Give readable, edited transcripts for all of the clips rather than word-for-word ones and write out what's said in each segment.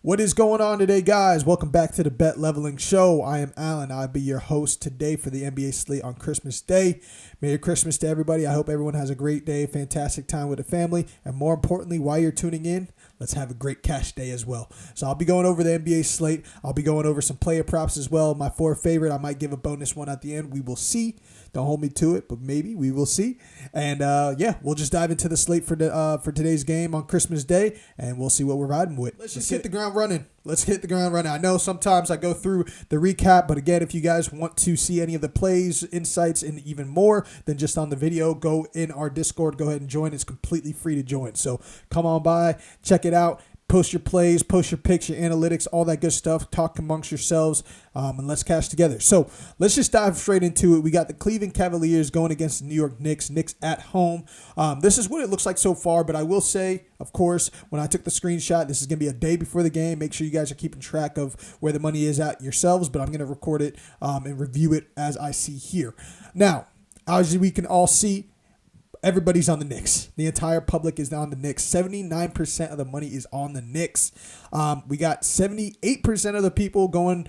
What is going on today, guys? Welcome back to the Bet Leveling Show. I am Alan. I'll be your host today for the NBA Slate on Christmas Day. Merry Christmas to everybody. I hope everyone has a great day, fantastic time with the family, and more importantly, while you're tuning in, let's have a great cash day as well. So I'll be going over the NBA Slate. I'll be going over some player props as well. My four favorite. I might give a bonus one at the end. We will see. Don't hold me to it, but maybe we will see. And we'll just dive into the slate for today's game on Christmas Day, and we'll see what we're riding with. Let's just hit the ground running. I know sometimes I go through the recap, but again, if you guys want to see any of the plays, insights, and even more than just on the video, go in our Discord. Go ahead and join. It's completely free to join. So come on by, check it out. Post your plays, post your picks, your analytics, all that good stuff. Talk amongst yourselves, and let's cash together. So let's just dive straight into it. We got the Cleveland Cavaliers going against the New York Knicks. Knicks at home. This is what it looks like so far, but I will say, of course, when I took the screenshot, this is going to be a day before the game. Make sure you guys are keeping track of where the money is at yourselves, but I'm going to record it and review it as I see here. Now, as we can all see, everybody's on the Knicks. The entire public is on the Knicks. 79% of the money is on the Knicks. We got 78% of the people going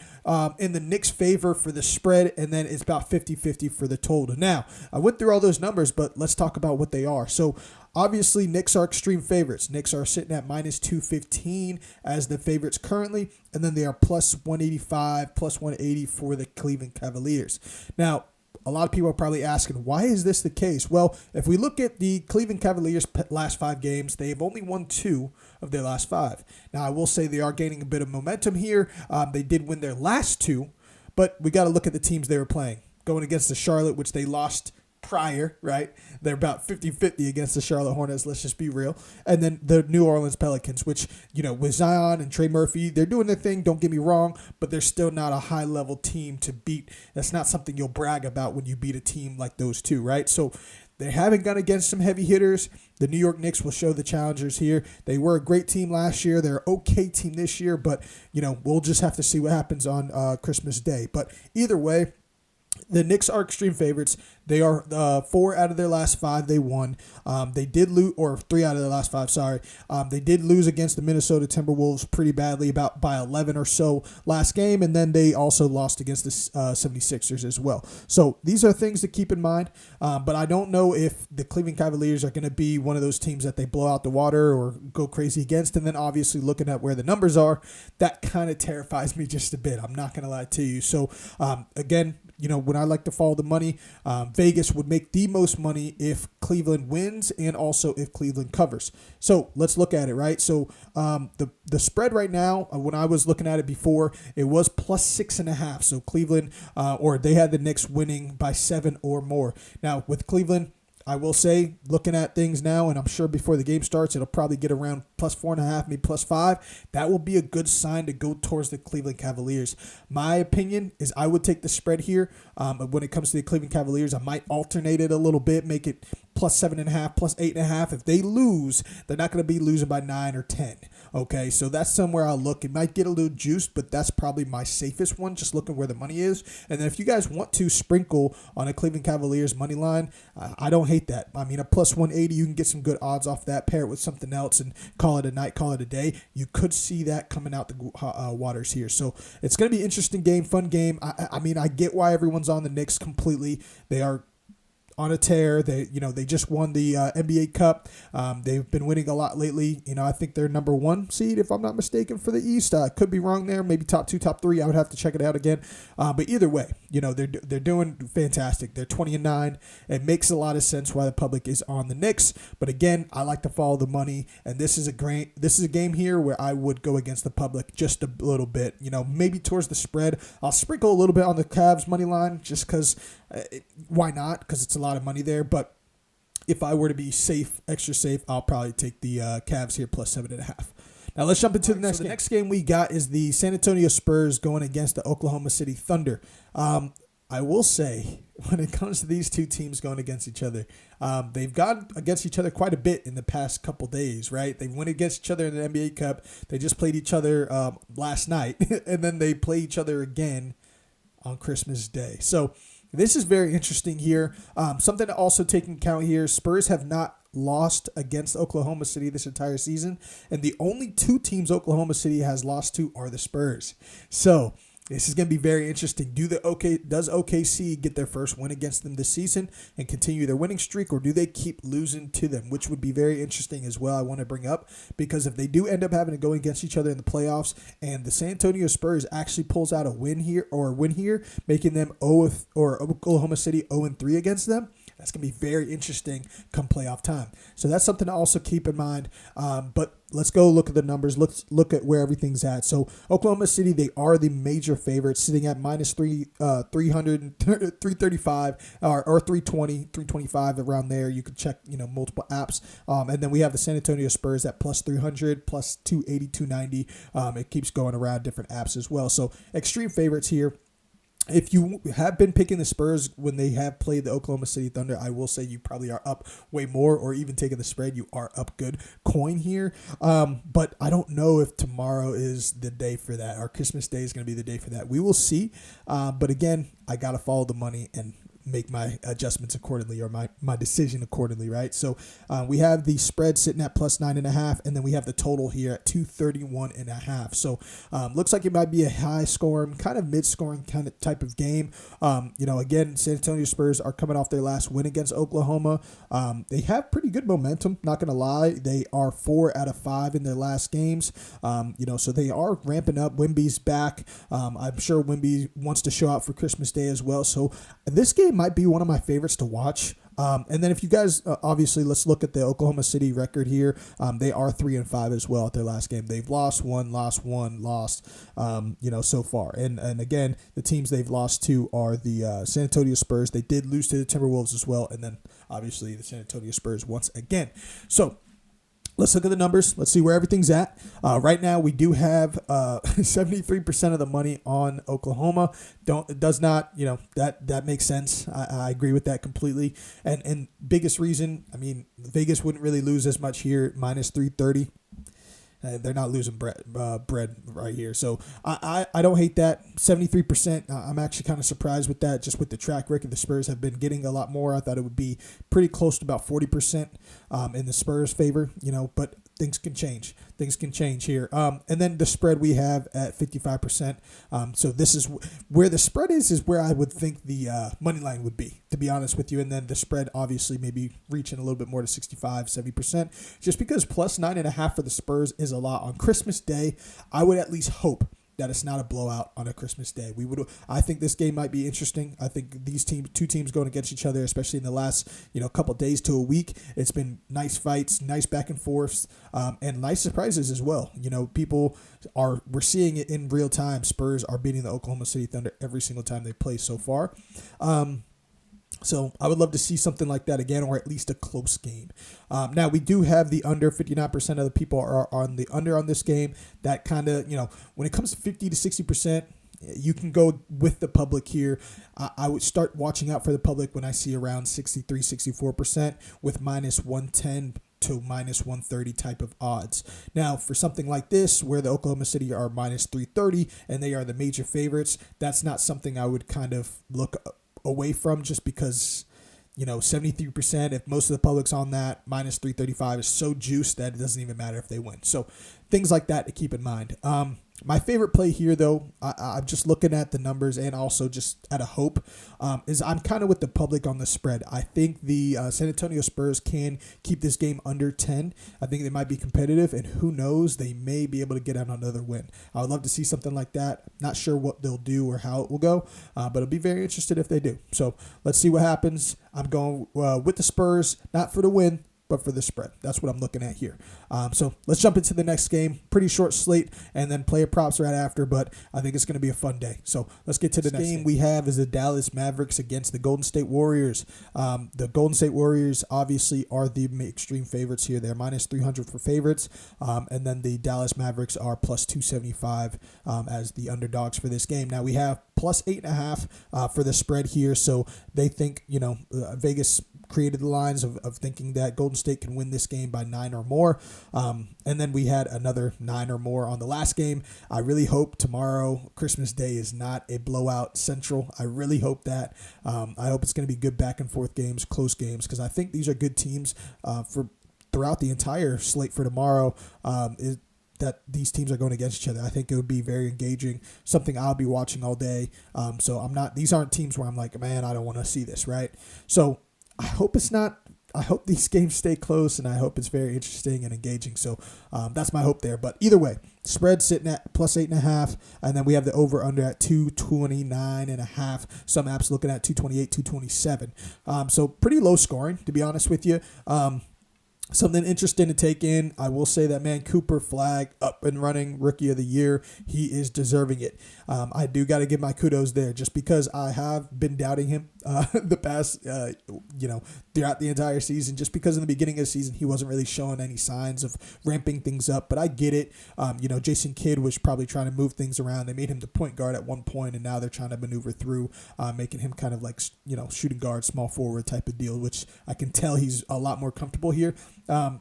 in the Knicks' favor for the spread, and then it's about 50-50 for the total. Now, I went through all those numbers, but let's talk about what they are. So, obviously, Knicks are extreme favorites. Knicks are sitting at minus 215 as the favorites currently, and then they are plus 185, plus 180 for the Cleveland Cavaliers. Now, a lot of people are probably asking, why is this the case? Well, if we look at the Cleveland Cavaliers' last 5 games, they have only won 2 of their last 5. Now, I will say they are gaining a bit of momentum here. They did win their last 2, but we got to look at the teams they were playing. Going against the Charlotte, which they lost prior, right? They're about 50-50 against the Charlotte Hornets, let's just be real. And then the New Orleans Pelicans, which, with Zion and Trey Murphy, they're doing their thing, don't get me wrong, but they're still not a high-level team to beat. That's not something you'll brag about when you beat a team like those two, right? So they haven't gone against some heavy hitters. The New York Knicks will show the challengers here. They were a great team last year. They're an okay team this year, but, we'll just have to see what happens on Christmas Day. But either way, the Knicks are extreme favorites. They are 4 out of their last 5 they won. They did lose, or 3 out of their last 5, sorry. They did lose against the Minnesota Timberwolves pretty badly, about by 11 or so last game, and then they also lost against the 76ers as well. So these are things to keep in mind, but I don't know if the Cleveland Cavaliers are going to be one of those teams that they blow out the water or go crazy against, and then obviously looking at where the numbers are, that kind of terrifies me just a bit. I'm not going to lie to you. So again, when I like to follow the money, Vegas would make the most money if Cleveland wins and also if Cleveland covers. So let's look at it, right? So the spread right now, when I was looking at it before, it was plus 6.5. So Cleveland, or they had the Knicks winning by 7 or more. Now with Cleveland, I will say, looking at things now, and I'm sure before the game starts, it'll probably get around plus 4.5, maybe plus 5. That will be a good sign to go towards the Cleveland Cavaliers. My opinion is I would take the spread here. When it comes to the Cleveland Cavaliers, I might alternate it a little bit, make it plus 7.5, plus 8.5. If they lose, they're not going to be losing by 9 or 10. Okay, so that's somewhere I'll look. It might get a little juiced, but that's probably my safest one, just looking where the money is. And then if you guys want to sprinkle on a Cleveland Cavaliers money line, I don't hate that. I mean, a plus 180, you can get some good odds off that. Pair it with something else and call it a night, call it a day. You could see that coming out the waters here. So it's going to be an interesting game, fun game. I mean, I get why everyone's on the Knicks completely. They are on a tear. They just won the NBA Cup. They've been winning a lot lately. I think they're number 1 seed, if I'm not mistaken, for the East. Could be wrong there. Maybe top 2, top 3. I would have to check it out again. But either way, they're doing fantastic. They're 20-9. It makes a lot of sense why the public is on the Knicks. But again, I like to follow the money, and this is a game here where I would go against the public just a little bit. Maybe towards the spread. I'll sprinkle a little bit on the Cavs money line just because. Why not? Because it's a lot of money there. But if I were to be safe, extra safe, I'll probably take the Cavs here plus 7.5. Now let's jump into the next game. The next game we got is the San Antonio Spurs going against the Oklahoma City Thunder. I will say, when it comes to these two teams going against each other, they've gone against each other quite a bit in the past couple days, right? They went against each other in the NBA Cup. They just played each other last night, and then they play each other again on Christmas Day. So This is very interesting here. Something to also take into account here, Spurs have not lost against Oklahoma City this entire season, and the only two teams Oklahoma City has lost to are the Spurs. So this is going to be very interesting. Does OKC get their first win against them this season and continue their winning streak, or do they keep losing to them, which would be very interesting as well. I want to bring up, because if they do end up having to go against each other in the playoffs, and the San Antonio Spurs actually pulls out a win here, making them Oklahoma City 0-3 against them, that's going to be very interesting come playoff time. So that's something to also keep in mind. But let's go look at the numbers. Let's look at where everything's at. So Oklahoma City, they are the major favorites, sitting at minus 335 or 320, 325 around there. You can check, multiple apps. And then we have the San Antonio Spurs at plus 300, plus 280, 290. It keeps going around different apps as well. So extreme favorites here. If you have been picking the Spurs when they have played the Oklahoma City Thunder, I will say you probably are up way more, or even taking the spread, you are up good coin here. But I don't know if tomorrow is the day for that, or Christmas Day is going to be the day for that. We will see. But again, I got to follow the money and make my adjustments accordingly, or my decision accordingly, right? So we have the spread sitting at plus 9.5, and then we have the total here at 231.5. So looks like it might be a high scoring, kind of mid scoring kind of type of game. Again, San Antonio Spurs are coming off their last win against Oklahoma. They have pretty good momentum, not going to lie. They are 4 out of 5 in their last games. So they are ramping up. Wemby's back. I'm sure Wemby wants to show out for Christmas Day as well. So this game might be one of my favorites to watch. And then if you guys, obviously, let's look at the Oklahoma City record here. They are 3-5 as well at their last game. They've lost, so far. And again, the teams they've lost to are the San Antonio Spurs. They did lose to the Timberwolves as well. And then obviously the San Antonio Spurs once again. So let's look at the numbers. Let's see where everything's at. Right now, we do have 73% of the money on Oklahoma. It does not, that makes sense. I agree with that completely. And biggest reason, Vegas wouldn't really lose as much here, minus 330. They're not losing bread right here. So I don't hate that. 73%. I'm actually kind of surprised with that, just with the track record. The Spurs have been getting a lot more. I thought it would be pretty close to about 40% in the Spurs' favor, but things can change. Things can change here. And then the spread we have at 55%. So this is where the spread is where I would think the money line would be, to be honest with you. And then the spread obviously maybe reaching a little bit more to 65, 70%, just because plus 9.5 for the Spurs is a lot on Christmas Day. I would at least hope that it's not a blowout on a Christmas Day. I think this game might be interesting. I think these two teams going against each other, especially in the last couple days to a week, it's been nice fights, nice back and forths, and nice surprises as well. We're seeing it in real time. Spurs are beating the Oklahoma City Thunder every single time they play so far. So I would love to see something like that again, or at least a close game. Now, we do have the under. 59% of the people are on the under on this game. That kind of, when it comes to 50 to 60%, you can go with the public here. I would start watching out for the public when I see around 63, 64% with minus 110 to minus 130 type of odds. Now, for something like this, where the Oklahoma City are minus 330 and they are the major favorites, that's not something I would kind of look away from, just because 73%, if most of the public's on that, minus 335 is so juiced that it doesn't even matter if they win. So things like that to keep in mind. My favorite play here, though, I'm just looking at the numbers and also just at a hope, is I'm kind of with the public on the spread. I think the San Antonio Spurs can keep this game under 10. I think they might be competitive, and who knows, they may be able to get out another win. I would love to see something like that. Not sure what they'll do or how it will go, but I'll be very interested if they do. So let's see what happens. I'm going with the Spurs, not for the win, but for the spread. That's what I'm looking at here. So let's jump into the next game. Pretty short slate, and then player props right after, but I think it's going to be a fun day. So let's get to the next game we have is the Dallas Mavericks against the Golden State Warriors. The Golden State Warriors obviously are the extreme favorites here. They're minus 300 for favorites, and then the Dallas Mavericks are plus 275 as the underdogs for this game. Now we have plus 8.5 for the spread here, so they think, Vegas created the lines of thinking that Golden State can win this game by 9 or more. And then we had another 9 or more on the last game. I really hope tomorrow, Christmas Day, is not a blowout central. I really hope that. I hope it's going to be good back and forth games, close games, because I think these are good teams for throughout the entire slate for tomorrow. That these teams are going against each other. I think it would be very engaging, something I'll be watching all day. So these aren't teams where I'm like, man, I don't want to see this, right? So I hope it's not. I hope these games stay close, and I hope it's very interesting and engaging. So that's my hope there. But either way, spread sitting at plus 8.5, and then we have the over/under at 229.5. Some apps looking at 228, 227. So pretty low scoring, to be honest with you. Something interesting to take in. I will say that, man, Cooper Flag, up and running rookie of the year. He is deserving it. I do got to give my kudos there just because I have been doubting him the past, throughout the entire season, just because in the beginning of the season, he wasn't really showing any signs of ramping things up. But I get it. Jason Kidd was probably trying to move things around. They made him the point guard at one point, and now they're trying to maneuver through, making him kind of like, shooting guard, small forward type of deal, which I can tell he's a lot more comfortable here.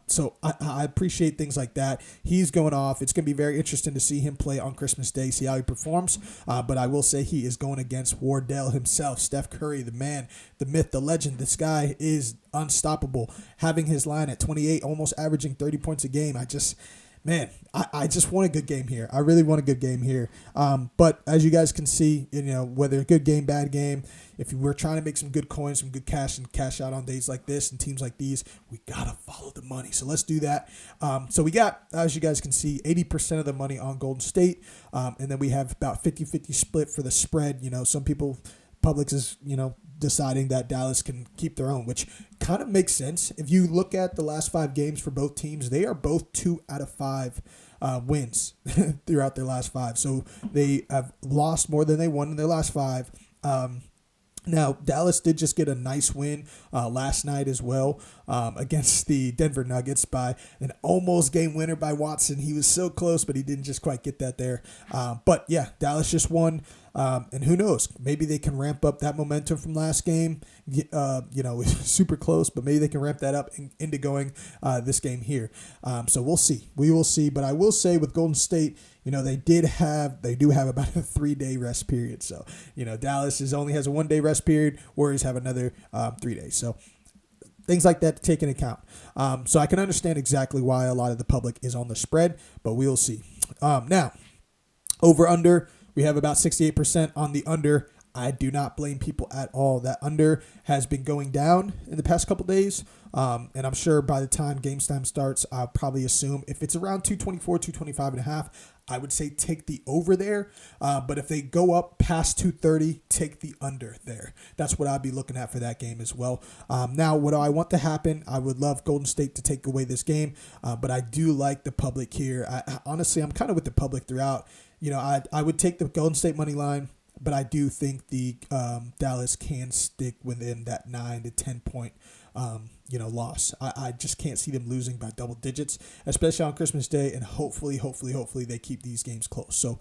So I appreciate things like that. He's going off. It's going to be very interesting to see him play on Christmas Day, see how he performs. But I will say he is going against Wardell himself, Steph Curry, the man, the myth, the legend. This guy is unstoppable. Having his line at 28, almost averaging 30 points a game. I just want a good game here. I really want a good game here. But as you guys can see, whether a good game, bad game, if we're trying to make some good coins, some good cash and cash out on days like this and teams like these, we got to follow the money. So let's do that. So we got, as you guys can see, 80% of the money on Golden State. And then we have about 50-50 split for the spread. Some people, Publix is, deciding that Dallas can keep their own, which kind of makes sense. If you look at the last 5 games for both teams, they are both 2 out of 5 wins throughout their last 5. So they have lost more than they won in their last 5. Now, Dallas did just get a nice win last night as well against the Denver Nuggets by an almost game winner by Watson. He was so close, but he didn't just quite get that there. But yeah, Dallas just won. And who knows? Maybe they can ramp up that momentum from last game. Super close, but maybe they can ramp that up into going this game here. So we'll see. We will see. But I will say with Golden State, they do have about a 3-day rest period. So, Dallas only has a 1-day rest period. Warriors have another 3 days. So things like that to take into account. So I can understand exactly why a lot of the public is on the spread, but we will see. Now, over under. We have about 68% on the under. I do not blame people at all. That under has been going down in the past couple days. And I'm sure by the time game time starts, I'll probably assume if it's around 224, 225.5, I would say take the over there. But if they go up past 230, take the under there. That's what I'd be looking at for that game as well. Now, what do I want to happen? I would love Golden State to take away this game. But I do like the public here. Honestly, I'm kind of with the public throughout. I would take the Golden State money line, but I do think the Dallas can stick within that 9 to 10 point loss. I just can't see them losing by double digits, especially on Christmas Day, and hopefully they keep these games close. So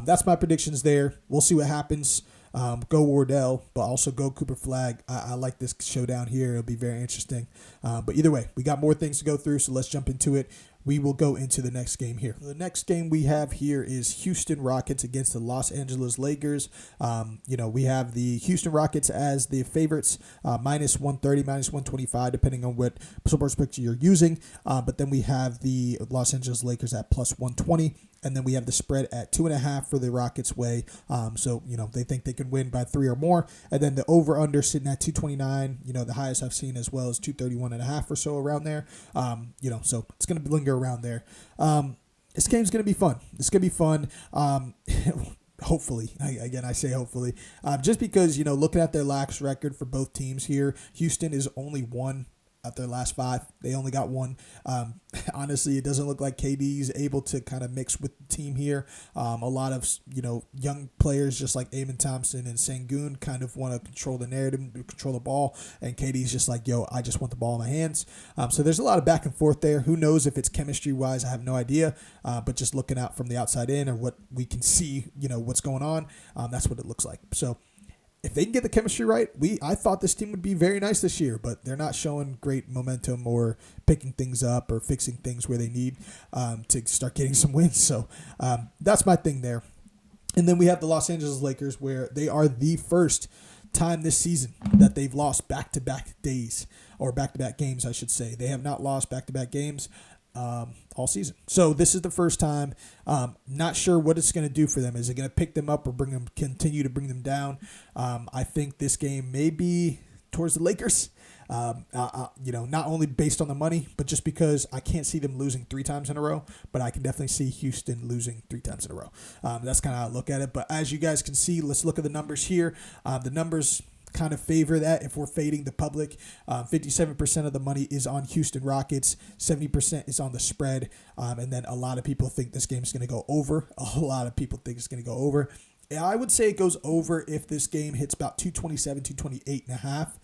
that's my predictions there. We'll see what happens. Go Wardell, but also go Cooper Flag. I like this showdown here. It'll be very interesting. But either way, we got more things to go through, so let's jump into it. We will go into the next game here. The next game we have here is Houston Rockets against the Los Angeles Lakers. We have the Houston Rockets as the favorites, minus 130, minus 125, depending on what sports picture you're using. But then we have the Los Angeles Lakers at plus 120. And then we have the spread at 2.5 for the Rockets way. So they think they can win by 3 or more. And then the over-under sitting at 229. The highest I've seen as well is 231.5 or so around there. So it's going to linger around there. This game's going to be fun. It's going to be fun. Hopefully, I say hopefully, just because, looking at their lax record for both teams here, Houston is only 1 at their last 5. They only got 1. Honestly, it doesn't look like KD is able to kind of mix with the team here. A lot of, young players just like Amen Thompson and Sengun kind of want to control the narrative, control the ball. And KD's just like, I just want the ball in my hands. So there's a lot of back and forth there. Who knows if it's chemistry-wise? I have no idea. But just looking out from the outside in or what we can see, what's going on, that's what it looks like. So if they can get the chemistry right, I thought this team would be very nice this year, but they're not showing great momentum or picking things up or fixing things where they need to start getting some wins. So that's my thing there. And then we have the Los Angeles Lakers, where they are the first time this season that they've lost back-to-back days, or back-to-back games, I should say. They have not lost back-to-back games all season. So this is the first time. Not sure what it's going to do for them. Is it going to pick them up or continue to bring them down? I think this game may be towards the Lakers. Not only based on the money, but just because I can't see them losing 3 times in a row, but I can definitely see Houston losing 3 times in a row. That's kind of how I look at it. But as you guys can see, let's look at the numbers here. The numbers kind of favor that if we're fading the public. 57% of the money is on Houston Rockets, 70% is on the spread, and then a lot of people think this game is going to go over. A lot of people think it's going to go over. I would say it goes over if this game hits about 227, 228 and a half.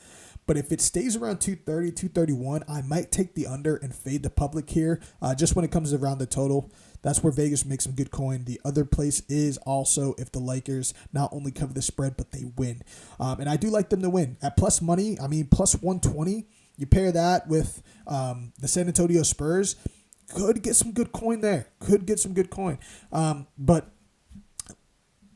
But if it stays around 230, 231, I might take the under and fade the public here. Just when it comes around the total, that's where Vegas makes some good coin. The other place is also if the Lakers not only cover the spread, but they win. And I do like them to win. At plus money, plus 120, you pair that with the San Antonio Spurs, could get some good coin there. But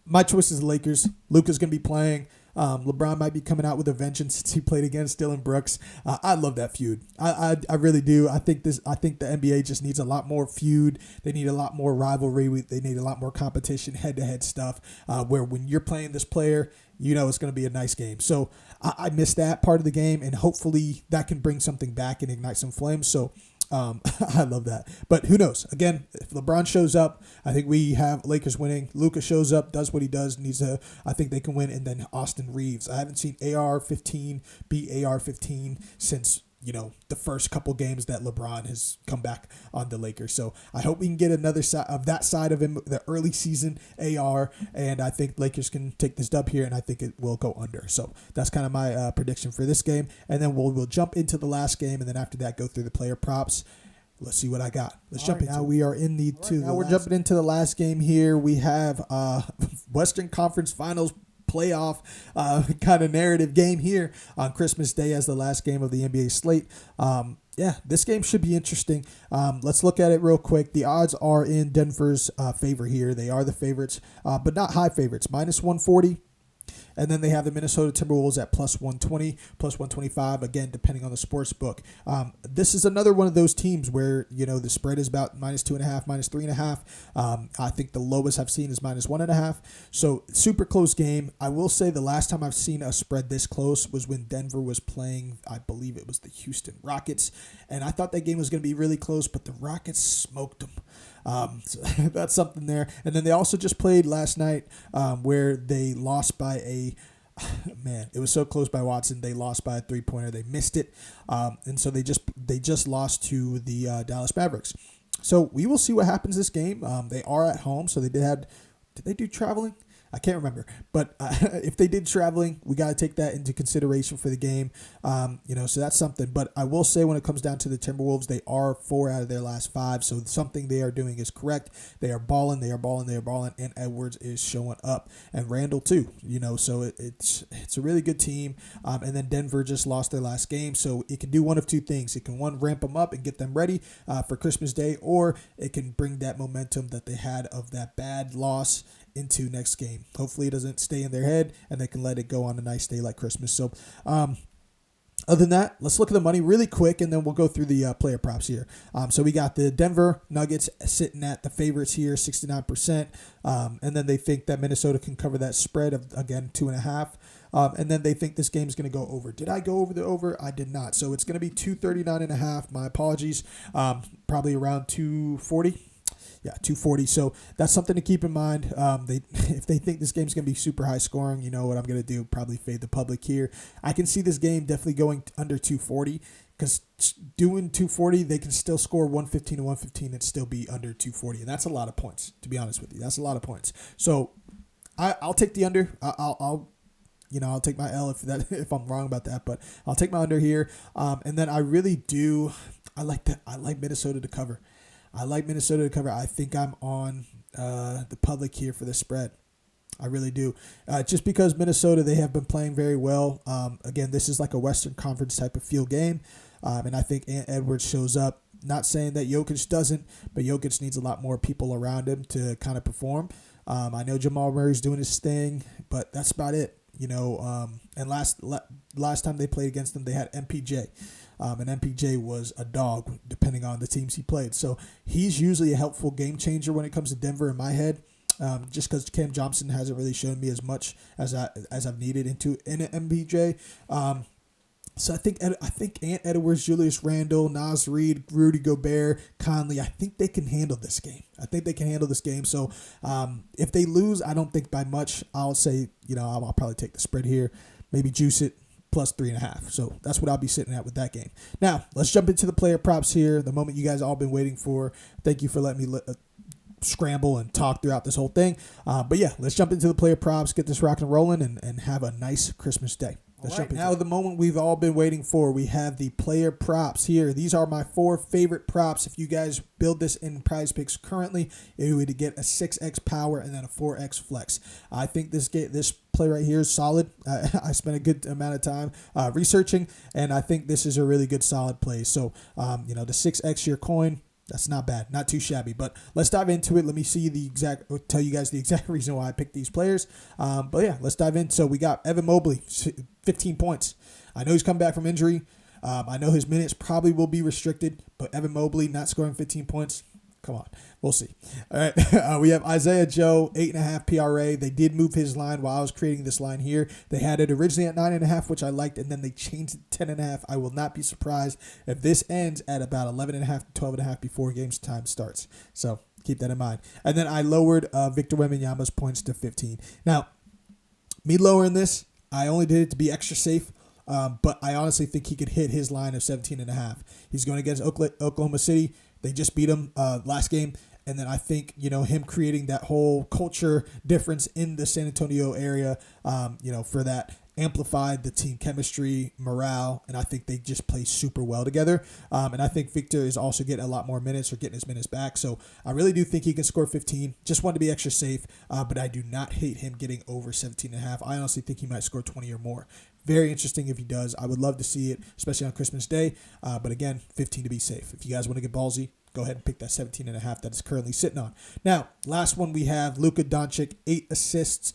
my choice is the Lakers. Luka's going to be playing. LeBron might be coming out with a vengeance since he played against Dillon Brooks. I love that feud. I really do. I think the NBA just needs a lot more feud. They need a lot more rivalry. They need a lot more competition, head-to-head stuff, where when you're playing this player, you know it's going to be a nice game. So I missed that part of the game, and hopefully that can bring something back and ignite some flames. So I love that. But who knows? Again, if LeBron shows up, I think we have Lakers winning. Luka shows up, does what he does, I think they can win. And then Austin Reeves. I haven't seen AR-15 be AR-15 since, the first couple games that LeBron has come back on the Lakers. So I hope we can get another side of that side of him, the early season AR, and I think Lakers can take this dub here, and I think it will go under. So that's kind of my prediction for this game, and then we'll jump into the last game, and then after that go through the player props. Let's see what I got. Let's jump in. Now we are in we're jumping into the last game here. We have Western Conference Finals playoff kind of narrative game here on Christmas Day as the last game of the NBA slate. This game should be interesting. Let's look at it real quick. The odds are in Denver's favor here. They are the favorites, but not high favorites. Minus 140. And then they have the Minnesota Timberwolves at plus 120, plus 125, again, depending on the sports book. This is another one of those teams where, the spread is about minus 2.5, minus 3.5. I think the lowest I've seen is minus 1.5. So super close game. I will say the last time I've seen a spread this close was when Denver was playing, I believe it was the Houston Rockets. And I thought that game was going to be really close, but the Rockets smoked them. So that's something there. And then they also just played last night where they lost by it was so close by Watson. They lost by a 3-pointer. They missed it. And so they just lost to the Dallas Mavericks. So we will see what happens this game. They are at home. So did they do traveling? I can't remember, but if they did traveling, we got to take that into consideration for the game. So that's something. But I will say when it comes down to the Timberwolves, they are 4 out of their last 5. So something they are doing is correct. They are balling, and Edwards is showing up, and Randall too. So it's a really good team. And then Denver just lost their last game, so it can do one of two things. It can ramp them up and get them ready for Christmas Day, or it can bring that momentum that they had of that bad loss into next game. Hopefully it doesn't stay in their head and they can let it go on a nice day like Christmas. So other than that, let's look at the money really quick, and then we'll go through the player props here. So we got the Denver Nuggets sitting at the favorites here, 69%. And then they think that Minnesota can cover that spread of, again, 2.5. And then they think this game is going to go over. Did I go over the over? I did not. So it's going to be 239.5. My apologies. Probably around 240. Yeah, 240. So that's something to keep in mind. If they think this game's going to be super high scoring, you know what I'm going to do? Probably fade the public here. I can see this game definitely going under 240, because doing 240, they can still score 115 to 115 and still be under 240. And that's a lot of points, to be honest with you. That's a lot of points. So I'll take the under. I'll take my L if I'm wrong about that, but I'll take my under here. And then I really do. I like Minnesota to cover. I think I'm on the public here for the spread. I really do. Just because Minnesota, they have been playing very well. Again, this is like a Western Conference type of field game. And I think Ant Edwards shows up. Not saying that Jokic doesn't, but Jokic needs a lot more people around him to kind of perform. I know Jamal Murray's doing his thing, but that's about it. And last time they played against them, they had MPJ. And MPJ was a dog, depending on the teams he played. So he's usually a helpful game changer when it comes to Denver in my head. Just because Cam Johnson hasn't really shown me as much as I've needed in an MPJ. So I think Ant Edwards, Julius Randle, Naz Reid, Rudy Gobert, Conley, I think they can handle this game. So if they lose, I don't think by much. I'll say, I'll probably take the spread here, maybe juice it plus 3.5. So that's what I'll be sitting at with that game. Now, let's jump into the player props here, the moment you guys all been waiting for. Thank you for letting me scramble and talk throughout this whole thing. But yeah, let's jump into the player props, get this rocking and rolling, and have a nice Christmas day. Let's jump into now the moment we've all been waiting for. We have the player props here. These are my 4 favorite props. If you guys build this in Prize Picks currently, it would get a 6x power and then a 4x flex. I think this play right here is solid. I spent a good amount of time researching, and I think this is a really good solid play. So, the 6x your coin, that's not bad, not too shabby. But let's dive into it. Let me tell you guys the exact reason why I picked these players. But yeah, let's dive in. So we got Evan Mobley, 15 points. I know he's come back from injury. I know his minutes probably will be restricted, but Evan Mobley not scoring 15 points. Come on. We'll see. All right. We have Isaiah Joe, 8.5 PRA. They did move his line while I was creating this line here. They had it originally at 9.5, which I liked, and then they changed it to 10.5. I will not be surprised if this ends at about 11.5 to 12.5 before game's time starts. So keep that in mind. And then I lowered Victor Wembanyama's points to 15. Now, me lowering this, I only did it to be extra safe. But I honestly think he could hit his line of 17.5. He's going against Oklahoma City. They just beat him last game. And then I think, him creating that whole culture difference in the San Antonio area, for that amplified the team chemistry, morale, and I think they just play super well together. And I think Victor is also getting a lot more minutes or getting his minutes back. So I really do think he can score 15. Just want to be extra safe, but I do not hate him getting over 17.5. I honestly think he might score 20 or more. Very interesting if he does. I would love to see it, especially on Christmas Day. But again, 15 to be safe. If you guys want to get ballsy, go ahead and pick that 17.5 that is currently sitting on. Now, last one we have Luka Doncic, 8 assists.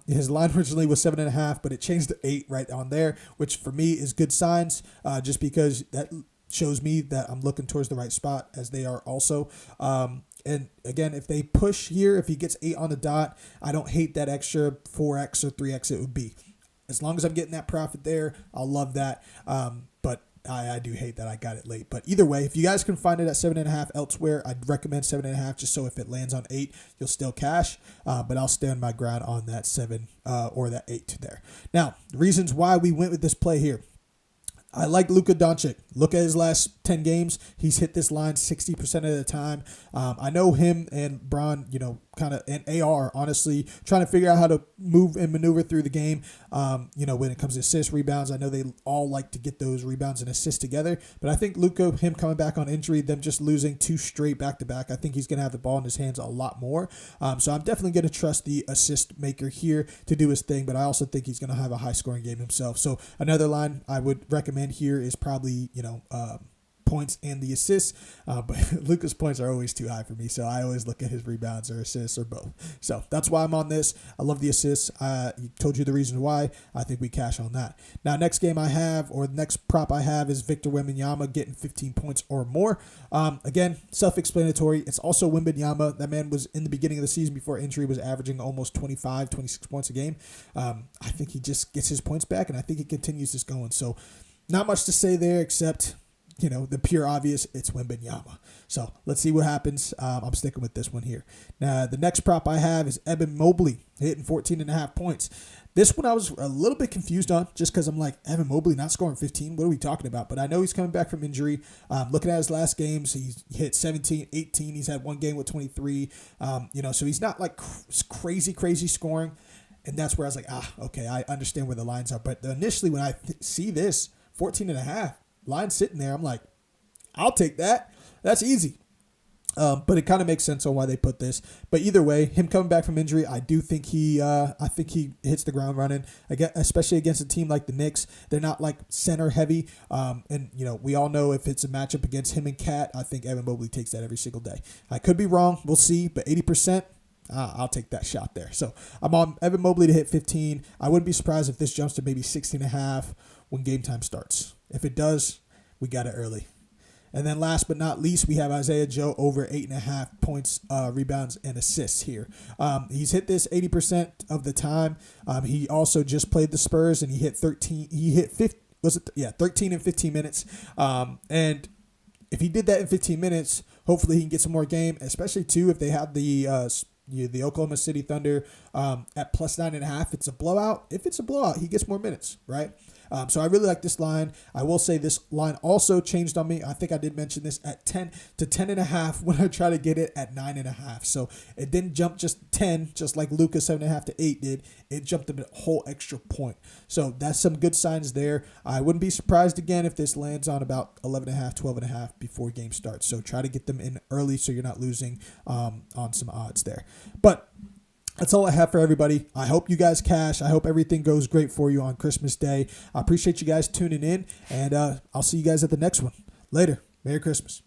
His line originally was 7.5, but it changed to 8 right on there, which for me is good signs, just because that shows me that I'm looking towards the right spot, as they are also. And again, if they push here, if he gets 8 on the dot, I don't hate that extra 4x or 3x it would be. As long as I'm getting that profit there, I'll love that. But I do hate that I got it late. But either way, if you guys can find it at 7.5 elsewhere, I'd recommend 7.5, just so if it lands on 8, you'll still cash. But I'll stand my ground on that 7 or that 8 there. Now, the reasons why we went with this play here. I like Luka Doncic. Look at his last 10 games. He's hit this line 60% of the time. I know him and Bron, and AR, honestly, trying to figure out how to move and maneuver through the game. When it comes to assists, rebounds, I know they all like to get those rebounds and assists together. But I think Luka, him coming back on injury, them just losing 2 straight back-to-back, I think he's going to have the ball in his hands a lot more. So I'm definitely going to trust the assist maker here to do his thing, but I also think he's going to have a high-scoring game himself. So another line I would recommend here is probably, points and the assists, but Luka's points are always too high for me, so I always look at his rebounds or assists or both. So that's why I'm on this. I love the assists. He told you the reason why. I think we cash on that. Now, next game I have, or the next prop I have, is Victor Wembanyama getting 15 points or more. Again, self-explanatory. It's also Wembanyama. That man was, in the beginning of the season before injury, was averaging almost 25, 26 points a game. I think he just gets his points back, and I think he continues this going. So not much to say there except, the pure obvious, it's Wembanyama. So let's see what happens. I'm sticking with this one here. Now, the next prop I have is Evan Mobley hitting 14.5 points. This one I was a little bit confused on, just because I'm like, Evan Mobley not scoring 15? What are we talking about? But I know he's coming back from injury. Looking at his last games, he's hit 17, 18. He's had one game with 23. So he's not like crazy scoring. And that's where I was like, okay, I understand where the lines are. But initially when I see this, 14.5, line sitting there, I'm like, I'll take that. That's easy. But it kind of makes sense on why they put this. But either way, him coming back from injury, I do think he hits the ground running. Again, especially against a team like the Knicks, they're not like center heavy. And we all know if it's a matchup against him and Cat, I think Evan Mobley takes that every single day. I could be wrong, we'll see. But 80%, I'll take that shot there. So I'm on Evan Mobley to hit 15. I wouldn't be surprised if this jumps to maybe 16.5 when game time starts. If it does, we got it early. And then last but not least, we have Isaiah Joe over 8.5 points, rebounds, and assists here. He's hit this 80% of the time. He also just played the Spurs, and he hit 13. He hit 13 in 15 minutes. And if he did that in 15 minutes, hopefully he can get some more game, especially too if they have the Oklahoma City Thunder at plus 9.5. It's a blowout. If it's a blowout, he gets more minutes, right? So I really like this line. I will say this line also changed on me. I think I did mention this at 10 to 10.5 when I try to get it at 9.5. So it didn't jump just 10, just like Luka 7.5 to 8 did. It jumped a whole extra point. So that's some good signs there. I wouldn't be surprised again if this lands on about 11.5, 12.5 before game starts. So try to get them in early so you're not losing on some odds there. But that's all I have for everybody. I hope you guys cash. I hope everything goes great for you on Christmas Day. I appreciate you guys tuning in, and I'll see you guys at the next one. Later. Merry Christmas.